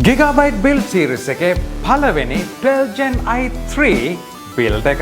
Gigabyte build series එකේ පළවෙනි 12 Gen i3 build එක.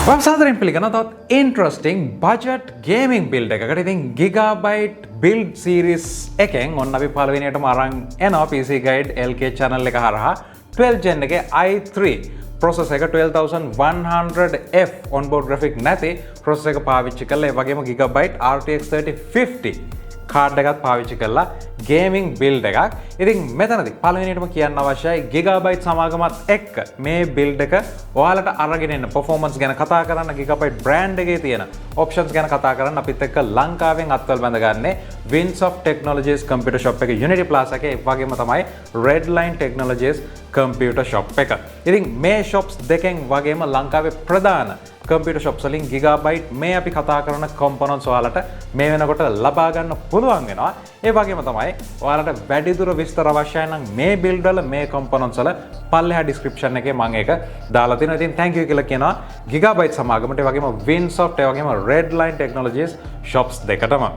වක්සාදරෙන් පිළිගන්න තවත් interesting budget gaming build එකකට. ඉතින් Gigabyte build series එකෙන් ඔන්න අපි පළවෙනියටම අරන් එනවා PC Guide LK channel එක හරහා 12 Gen එකේ i3 processor එක 12100F onboard graphic නැති processor එක පාවිච්චි කරලා ඒ වගේම Gigabyte RTX 3050 කාඩ් එකත් පාවිච්චි කරලා ගේමින් බිල්ඩ් එකක්. ඉතින් මෙතනදී පළවෙනියටම කියන්න අවශ්‍යයි Gigabyte සමාගමත් එක්ක මේ බිල්ඩ් එක ඔයාලට අරගෙන එන්න performance ගැන කතා කරන්න Gigabyte brand එකේ තියෙන options ගැන කතා කරන්න අපිත් එක්ක ලංකාවෙන් අත්වල බැඳගන්නේ Whatsapp Technologies computer shop එක Unity Plaza එකේ ඒ වගේම තමයි Redline Technologies computer shop එක. ඉතින් මේ shops දෙකෙන් වගේම ලංකාවේ ප්‍රධාන computer shops වලින් Gigabyte මේ අපි කතා කරන components ඔයාලට මේ වෙනකොට ලබා ගන්න පුළුවන් වෙනවා. ඒ වගේම තමයි ඔයාලට වැඩිදුර විස්තර අවශ්‍යයි නම් මේ build වල මේ components වල පල්ලෙහා description එකේ මම ඒක දාලා තියෙනවා. ඉතින් thank you කියලා කියනවා Gigabyte සමාගමට ඒ වගේම Whatsapp ඒ වගේම Redline Technologies shops දෙකටම.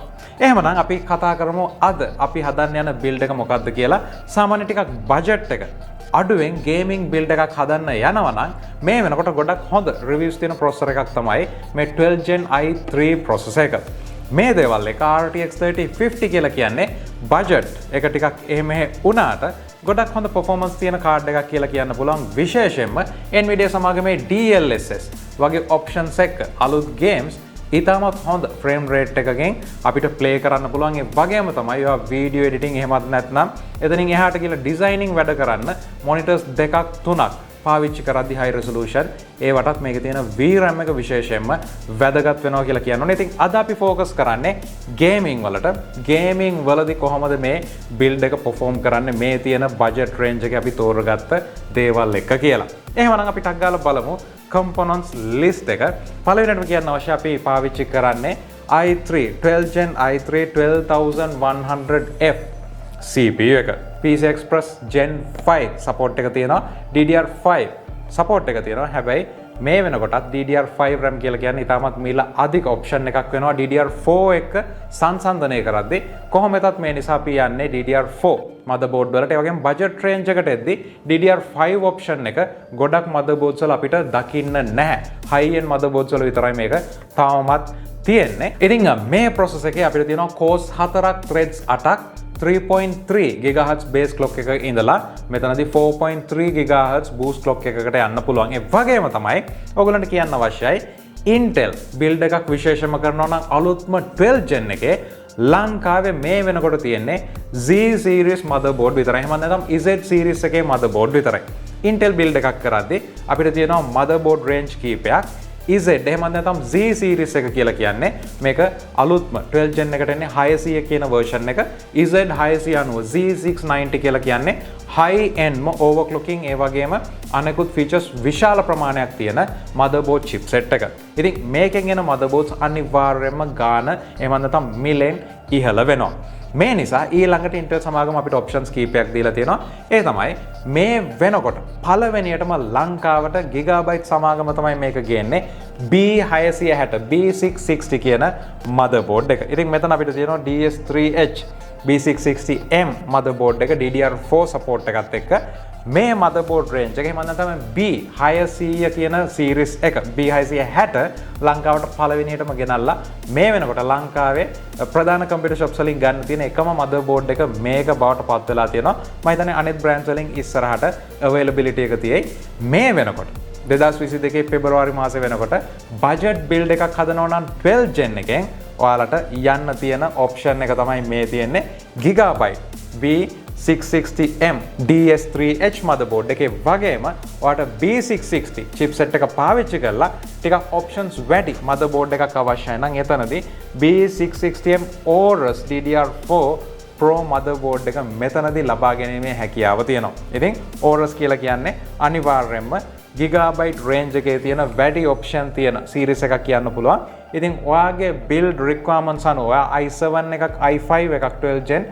එහෙමනම් අපි කතා කරමු අද අපි හදන්න යන build එක මොකක්ද කියලා. සාමාන්‍ය ටිකක් budget එක අඩුවෙන් ගේමින් බිල්ඩ් එකක් හදන්න යනවා නම් මේ වෙනකොට ගොඩක් හොඳ රිවිව්ස් තියෙන ප්‍රොසෙසර් එකක් තමයි මේ 12 Gen i3 ප්‍රොසෙසර් එක. මේ දේවල් එක RTX 3050 කියලා කියන්නේ බජට් එක ටිකක් එහෙම වුණාට ගොඩක් හොඳ performance තියෙන කාඩ් එකක් කියලා කියන්න පුළුවන්. විශේෂයෙන්ම Nvidia සමාගමේ DLSS වගේ options එක අලුත් games ඉතාමත් හොඳ ෆ්‍රේම් රේට් එකකින් අපිට ප්ලේ කරන්න පුළුවන්. ඒ වගේම තමයි ඔයා වීඩියෝ එඩිටිං එහෙමත් නැත්නම් එතනින් එහාට ගිහලා ඩිසයිනින් වැඩ කරන්න මොනිටර්ස් දෙකක් තුනක් පාවිච්චි කරද්දී high resolution ඒවටත් මේකේ තියෙන VRAM එක විශේෂයෙන්ම වැදගත් වෙනවා කියලා කියනවා. ඉතින් අද අපි ફોකස් කරන්නේ ගේමින් වලට. ගේමින් වලදී කොහොමද මේ බිල්ඩ් එක perform කරන්නේ මේ තියෙන බජට් රේන්ජ් එකේ අපි තෝරගත්ත දේවල් එක කියලා. එහෙමනම් අපි ටක් ගාලා බලමු components list එක. පළවෙනිටම කියන්න අවශ්‍ය අපි පාවිච්චි කරන්නේ i3 12 Gen i3 12100F CPU එක. PC Express Gen 5 support එක තියෙනවා. DDR5 support එක තියෙනවා. හැබැයි මේ වෙනකොටත් DDR5 RAM කියලා කියන්නේ ඉතාමත් මිල අධික option එකක් වෙනවා DDR4 එක සංසන්දනය කරද්දී. කොහොම වෙතත් මේ නිසා අපි යන්නේ DDR4 motherboard වලට. ඒ වගේම budget range එකට එද්දී DDR5 option එක ගොඩක් motherboards වල අපිට දකින්න නැහැ. high end motherboards වල විතරයි මේක තාමත් තියෙන්නේ. ඉතින් මේ process එකේ අපිට තියෙනවා cores 4ක් threads 8ක් 3.3 GHz base clock එකක ඉඳලා මෙතනදී 4.3 GHz boost clock එකකට යන්න පුළුවන්. ඒ වගේම තමයි ඔයගොල්ලන්ට කියන්න අවශ්‍යයි Intel build එකක් විශේෂම කරනවා නම් අලුත්ම 12 Gen එකේ ලංකාවේ මේ වෙනකොට තියෙන්නේ Z series motherboard විතරයි. එහෙම නැත්නම් Z series එකේ motherboard විතරයි. Intel build එකක් කරද්දී අපිට තියෙනවා motherboard range කීපයක්. Z එහෙම නැත්නම් Z series එක කියලා කියන්නේ මේක අලුත්ම 12 Gen එකට එන්නේ 600 කියන version එක. Z 690 Z690 කියලා කියන්නේ high end overclocking ඒ වගේම අනෙකුත් features විශාල ප්‍රමාණයක් තියෙන motherboard chipset එක. ඉතින් මේකෙන් එන motherboards අනිවාර්යයෙන්ම ගාන එහෙම නැත්නම් මිලෙන් ඉහළ වෙනවා. මේ නිසා ඊළඟට Intel සමාගම අපිට options කීපයක් දීලා තියෙනවා. ඒ තමයි මේ වෙනකොට පළවෙනියටම ලංකාවට Gigabyte සමාගම තමයි මේක ගේන්නේ B660 B660 කියන motherboard එක. ඉතින් මෙතන අපිට තියෙනවා DS3H B660M motherboard එක DDR4 support එකත් එක්ක මේ motherboard range එක එහෙම නැත්නම් B600 කියන series එක B660 ලංකාවට පළවෙනියටම ගෙනල්ලා මේ වෙනකොට ලංකාවේ ප්‍රධාන computer shops වලින් ගන්න තියෙන එකම motherboard එක මේක බවට පත් වෙලා තියෙනවා. මම හිතන්නේ අනෙත් brands වලින් ඉස්සරහට availability එක තියෙයි. මේ වෙනකොට 2022 පෙබරවාරි මාසේ වෙනකොට budget build එකක් හදනවා නම් 12 Gen එකෙන් ඔයාලට යන්න තියෙන option එක තමයි මේ තියෙන්නේ Gigabyte B660M DS3H motherboard එකේ වගේම ඔයාලට B660 chipset එක පාවිච්චි කරලා ටිකක් options වැඩි motherboard එකක් අවශ්‍යයි නම් එතනදී B660M Aorus DDR4 Pro motherboard එක මෙතනදී ලබා ගැනීමේ හැකියාව තියෙනවා. ඉතින් Aorus කියලා කියන්නේ අනිවාර්යයෙන්ම Gigabyte range එකේ තියෙන වැඩි option තියෙන series එකක් කියන්න පුළුවන්. ඉතින් ඔයාගේ build requirements අනුව ඔයා i7 එකක් i5 එකක් 12 Gen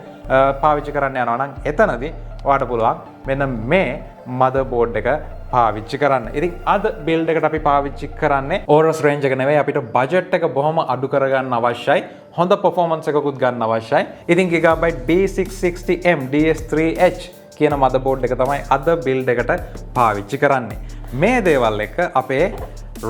පාවිච්චි කරන්න යනවා නම් එතනදී ඔයාලට පුළුවන් මෙන්න මේ motherboard එක පාවිච්චි කරන්න. ඉතින් අද build එකට අපි පාවිච්චි කරන්නේ Aorus range එක නෙවෙයි අපිට budget එක බොහොම අඩු කරගන්න අවශ්‍යයි. හොඳ performance එකකුත් ගන්න අවශ්‍යයි. ඉතින් Gigabyte B660M DS3H කියන motherboard එක තමයි අද build එකට පාවිච්චි කරන්නේ. මේ දේවල් එක අපේ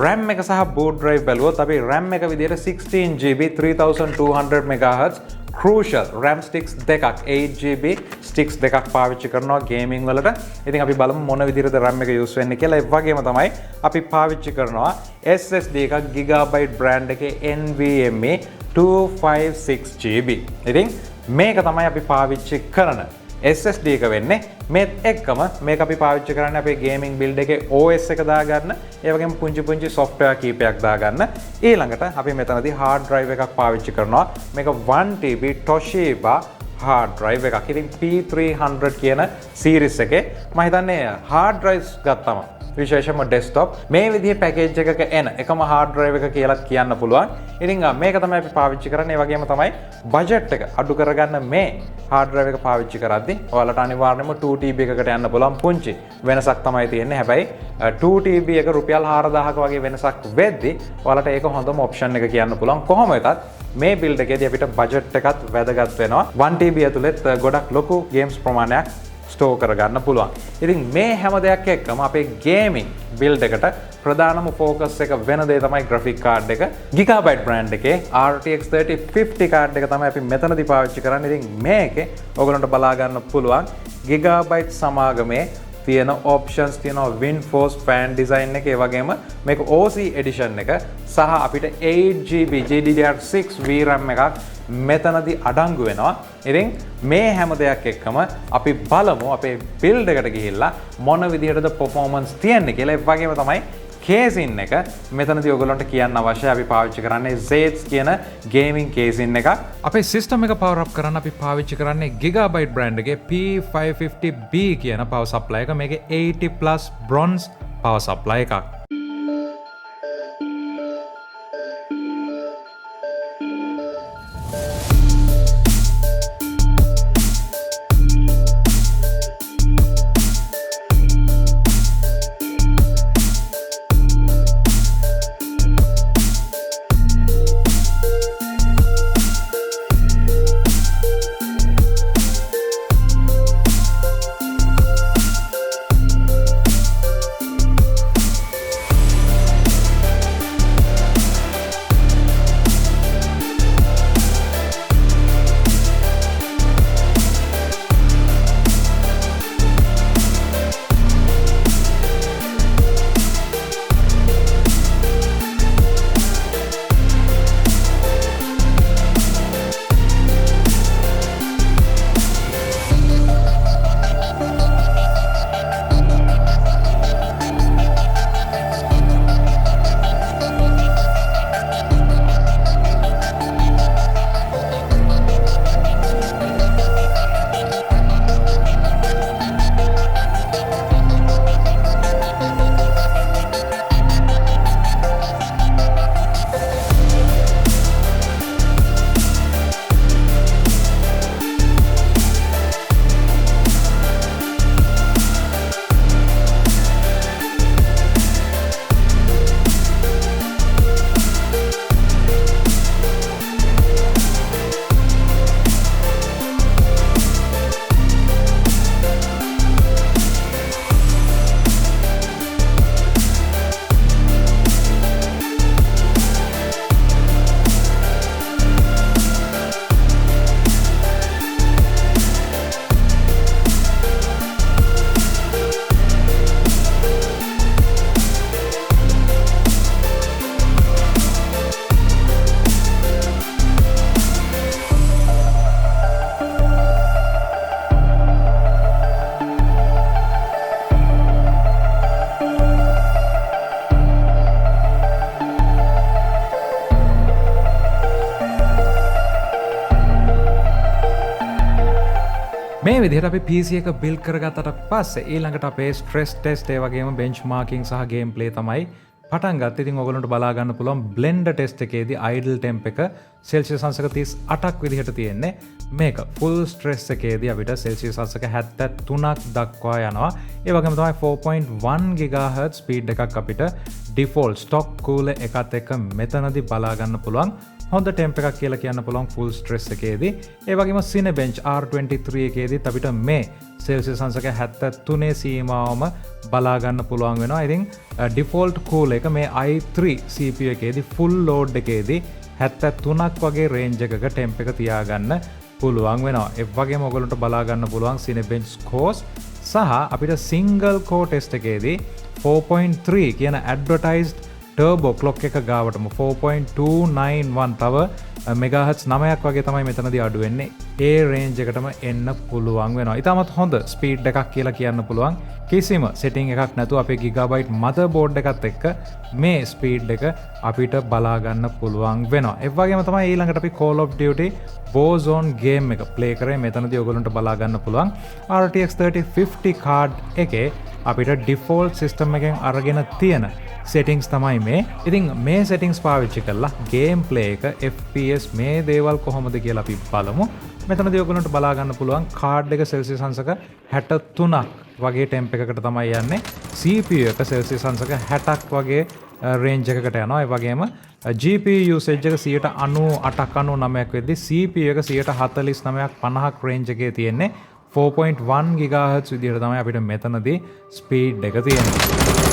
RAM එක සහ boot drive බැලුවොත් අපි RAM එක විදිහට 16GB 3200 MHz crucial RAM sticks දෙකක් 8GB sticks දෙකක් පාවිච්චි කරනවා gaming වලට. ඉතින් අපි බලමු මොන විදිහටද RAM එක use වෙන්නේ කියලා. ඒ වගේම තමයි අපි පාවිච්චි කරනවා SSD එකක් Gigabyte brand එකේ NVMe 256GB. ඉතින් මේක තමයි අපි පාවිච්චි කරන SSD එක වෙන්නේ. මේත් එක්කම මේක අපි පාවිච්චි කරන්නේ අපේ gaming build එකේ OS එක දාගන්න, ඒ වගේම පුංචි software කීපයක් දාගන්න. ඊළඟට අපි මෙතනදී hard drive එකක් පාවිච්චි කරනවා. මේක 1TB Toshiba hard drive එකක්. ඉතින් P300 කියන series එකේ මම හිතන්නේ hard drives ගත්තම විශේෂයෙන්ම desktop මේ විදිහේ package එකක එන එකම hard drive එක කියලා කියන්න පුළුවන්. ඉතින් මේක තමයි අපි පාවිච්චි කරන්නේ. ඒ වගේම තමයි budget එක අඩු කරගන්න මේ hard drive එක පාවිච්චි කරද්දී ඔයාලට අනිවාර්යයෙන්ම 2TB එකකට යන්න පුළුවන්. පුංචි වෙනසක් තමයි තියෙන්නේ. හැබැයි 2TB එක රුපියල් 4000ක වගේ වෙනසක් වෙද්දී ඔයාලට ඒක හොඳම option එක කියන්න පුළුවන්. කොහොම වෙතත් මේ build එකේදී අපිට budget එකත් වැදගත් වෙනවා. 1TB ඇතුළෙත් ගොඩක් ලොකු games ප්‍රමාණයක් ස්ටෝර් කරගන්න පුළුවන්. ඉතින් මේ හැම දෙයක් එක්කම අපේ ගේමින් බිල්ඩ් එකට ප්‍රධානම ෆෝකස් එක වෙන දේ තමයි ග්‍රැෆික් කාඩ් එක. Gigabyte brand එකේ RTX 3050 කාඩ් එක තමයි අපි මෙතනදී පාවිච්චි කරන්නේ. ඉතින් මේකේ ඔයගොල්ලන්ට බලා ගන්න පුළුවන් Gigabyte සමාගමේ තියෙන options තියෙනවා WindForce fan design එක, ඒ වගේම මේක OC edition එක සහ අපිට 8GB GDDR6 VRAM එකක් මෙතනදී අඩංගු වෙනවා. ඉතින් මේ හැම දෙයක් එක්කම අපි බලමු අපේ build එකට ගිහිල්ලා මොන විදිහටද performance තියෙන්නේ කියලා. ඒ වගේම තමයි කේසින් එක මෙතනදී ඔයගොල්ලන්ට කියන්න අවශ්‍යයි. අපි පාවිච්චි කරන්නේ Zeds කියන gaming කේසින් එකක්. අපේ system එක power up කරන්න අපි පාවිච්චි කරන්නේ Gigabyte brand එකේ P550B කියන power supply එක. මේකේ 80+ bronze power supply එකක්. මේ විදිහට අපි PC එක build කරගත්තට පස්සේ ඊළඟට අපේ stress test ඒ වගේම benchmarking සහ gameplay තමයි පටන් ගත්ත. ඉතින් ඔයගොල්ලන්ට බලා ගන්න පුළුවන් බ්ලෙන්ඩර් ටෙස්ට් එකේදී idle temp එක සෙල්සියස් අංශක 38ක් විදිහට තියෙන්නේ. මේක full stress එකේදී අපිට සෙල්සියස් අංශක 73ක් දක්වා යනවා. ඒ වගේම තමයි 4.1 GHz ස්පීඩ් එකක් අපිට default stock cooler එකත් එක්ක මෙතනදී බලා ගන්න පුළුවන්. හොඳ ටෙම්ප් එකක් කියලා කියන්න පුළුවන් full stress එකේදී. ඒ වගේම Cinebench R23 එකේදීත් අපිට මේ සෙල්සියස් අංශක 73 සීමාවම බලා ගන්න පුළුවන් වෙනවා. ඉතින් default cool එක මේ i3 CPU එකේදී full load එකේදී 73ක් වගේ range එකක ටෙම්ප් එක තියාගන්න පුළුවන් වෙනවා. ඒ වගේම ඔයගොල්ලන්ට බලා ගන්න පුළුවන් Cinebench scores සහ අපිට single core test එකේදී 4.3 කියන advertised turbo clock එක ගාවටම 4.291 තව මෙගාහර්ට්ස් 9ක් වගේ තමයි මෙතනදී අඩු වෙන්නේ. ඒ රේන්ජ් එකටම එන්න පුළුවන් වෙනවා. ඉතාමත් හොඳ ස්පීඩ් එකක් කියලා කියන්න පුළුවන්. කිසිම සෙටිං එකක් නැතුව අපේ Gigabyte motherboard එකත් එක්ක මේ ස්පීඩ් එක අපිට බලා ගන්න පුළුවන් වෙනවා. ඒ වගේම තමයි ඊළඟට අපි Call of Duty Warzone game එක play කරේ. මෙතනදී ඔයගොල්ලන්ට බලා ගන්න පුළුවන් RTX 3050 card එකේ අපිට default system එකෙන් අරගෙන තියෙන settings තමයි මේ. ඉතින් මේ settings පාවිච්චි කරලා game play එක FPS මේ දේවල් කොහොමද කියලා අපි බලමු. මෙතනදී ඔයගොල්ලන්ට බලා ගන්න පුළුවන් card එක සෙල්සියස් අංශක 63ක් වගේ temp එකකට තමයි යන්නේ. CPU එක සෙල්සියස් අංශක 60ක් වගේ range එකකට යනවා. ඒ වගේම GPU usage එක 98ක් 99ක් වෙද්දී CPU එක 149ක් 50ක් range එකේ තියෙන්නේ. 4.1 GHz විදිහට තමයි අපිට මෙතනදී ස්පීඩ් එක තියෙන්නේ.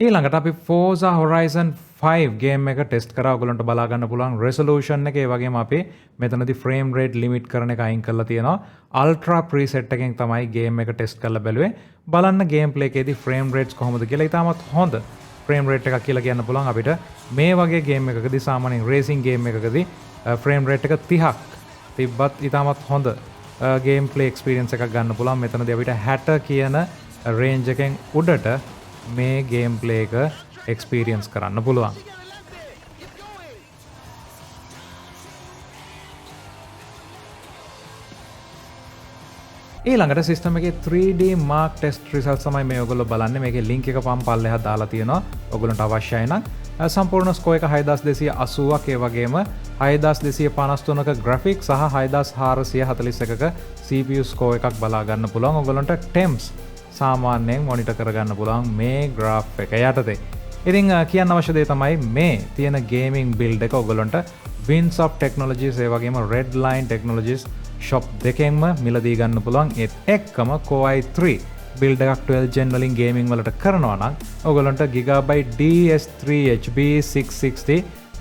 ඊළඟට අපි Forza Horizon 5 game එක ටෙස්ට් කරා. ඔයගොල්ලන්ට බලා ගන්න පුළුවන් resolution එක. ඒ වගේම අපි මෙතනදී frame rate limit කරන එක අයින් කරලා තියෙනවා. ultra preset එකෙන් තමයි game එක ටෙස්ට් කරලා බැලුවේ. බලන්න gameplay එකේදී frame rates කොහොමද කියලා. ඉතාමත් හොඳ frame rate එකක් කියලා කියන්න පුළුවන් අපිට. මේ වගේ game එකකදී සාමාන්‍යයෙන් racing game එකකදී frame rate එක 30ක් තිබ්බත් ඉතාමත් හොඳ gameplay experience එකක් ගන්න පුළුවන්. මෙතනදී අපිට 60 කියන range එකෙන් උඩට මේ ගේම් ප්ලේ එක එක්ස්පීරියන්ස් කරන්න පුළුවන්. ඊළඟට සිස්ටම් එකේ 3D mark test results තමයි මේ ඔයගොල්ලෝ බලන්නේ. මේකේ link එක පම් පල්ලෙහා දාලා තියෙනවා. ඔයගොල්ලන්ට අවශ්‍යයි නම් සම්පූර්ණ score එක 6280ක් ඒ වගේම 6253ක graphics සහ 6441ක CPU score එකක් බලා ගන්න පුළුවන්. ඔයගොල්ලන්ට temps සාමාන්‍යයෙන් මොනිටර් කරගන්න පුළුවන් මේ graph එක යටතේ. ඉතින් කියන්න අවශ්‍ය දේ තමයි මේ තියෙන gaming build එක ඔයගොල්ලන්ට Whatsapp Technologies ඒ වගේම Redline Technologies shop දෙකෙන්ම මිලදී ගන්න පුළුවන්. ඒත් එක්කම Core i3 build එකක් 12 gen වලින් gaming වලට කරනවා නම් ඔයගොල්ලන්ට Gigabyte DS3HB660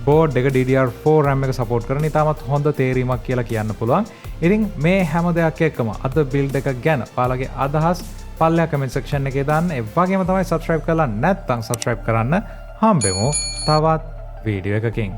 board එක DDR4 RAM එක support කරන ඉතාමත් හොඳ තේරීමක් කියලා කියන්න පුළුවන්. ඉතින් මේ හැම දෙයක් එක්කම අද build එක ගැන ඔයාලගේ අදහස් පල්ලෙහා comment section එකේ දාන්න. ඒ වගේම තමයි subscribe කරලා නැත්නම් subscribe කරන්න. හම්බෙමු තවත් වීඩියෝ එකකින්.